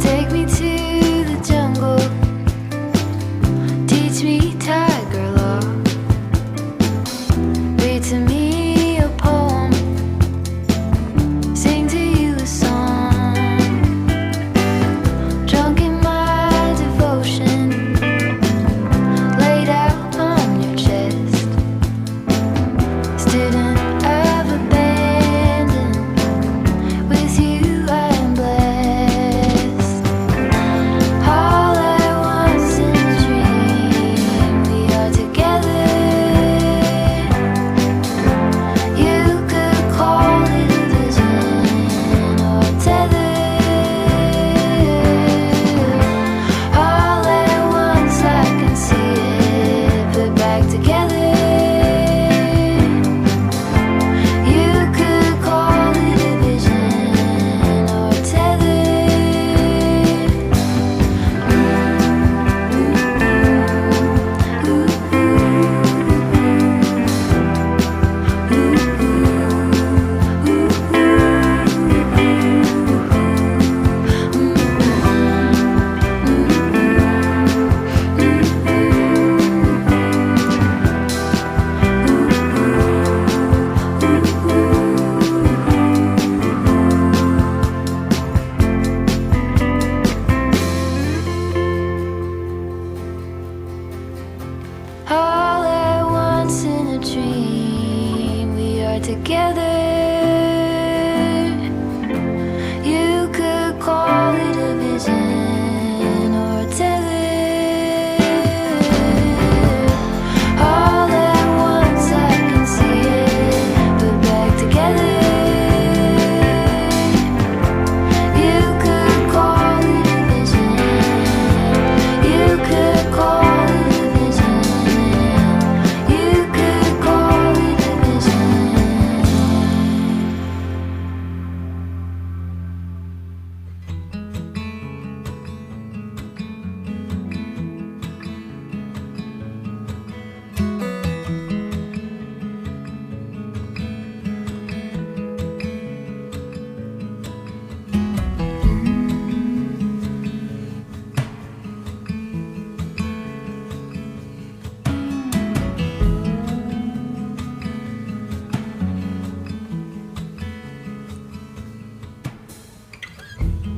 Take me to the jungle, teach me tiger law, read to me a poem, sing to you a song, drunk in my devotion, laid out on your chest, student of abandon, with you I am blessed. All at once in a dream, we are together. You could call it a vision or tether. All at once I can see it, put back together. You could call it a vision or tether. All at once in a dream, we are together. You could call it a vision or a tether. All at once I can see it, put back together. You could call it a vision. You could call it a vision. You could call it a vision.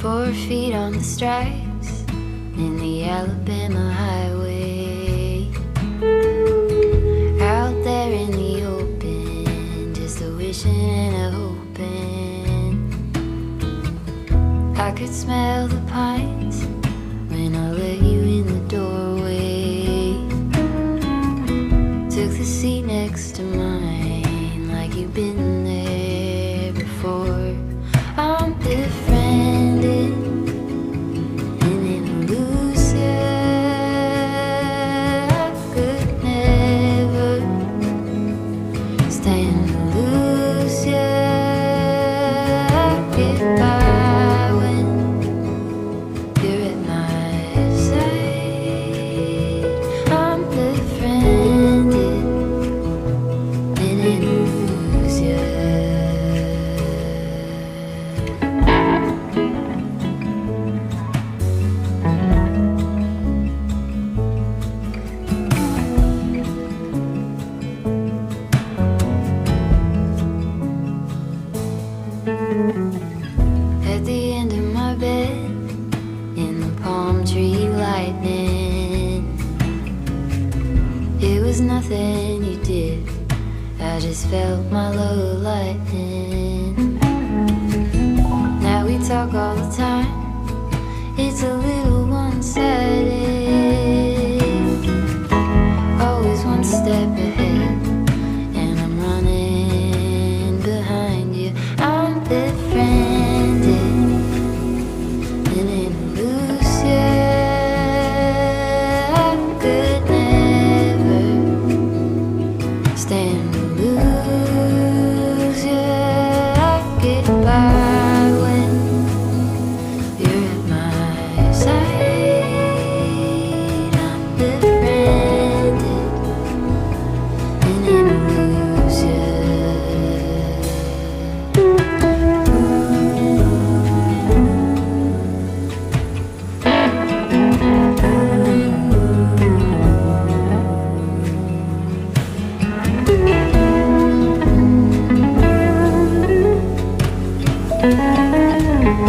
Four feet on the stripes in the Alabama highway, out there in the open, just a wishing and a hoping. I could smell the pines when I let you in the doorway. Took the seat next to mine like you've been there before. I'm befriended and in lose ya. I could never stand to lose ya. I get by when you're at my side. I'm befriended and in lose ya. At the end of my bed, in the palm tree lightning, it was nothing you did, I just felt my low lightning. Now we talk all the time, it's a little one-sided, always one step ahead, and I'm running behind you. I'm befriended and in lose ya. I could never stand to lose ya. I get by when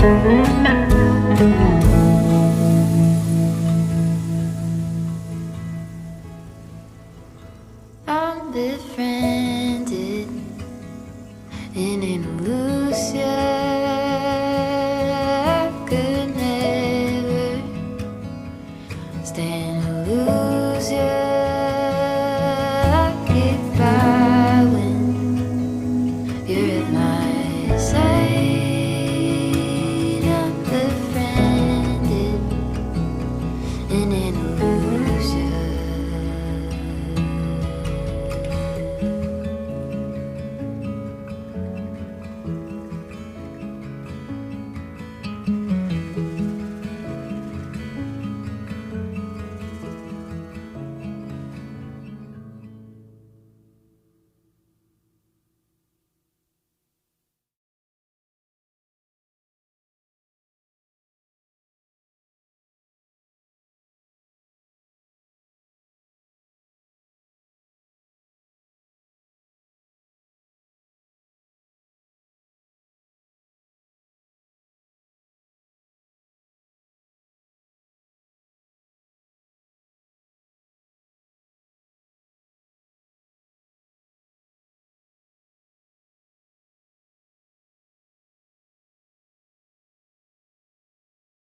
you.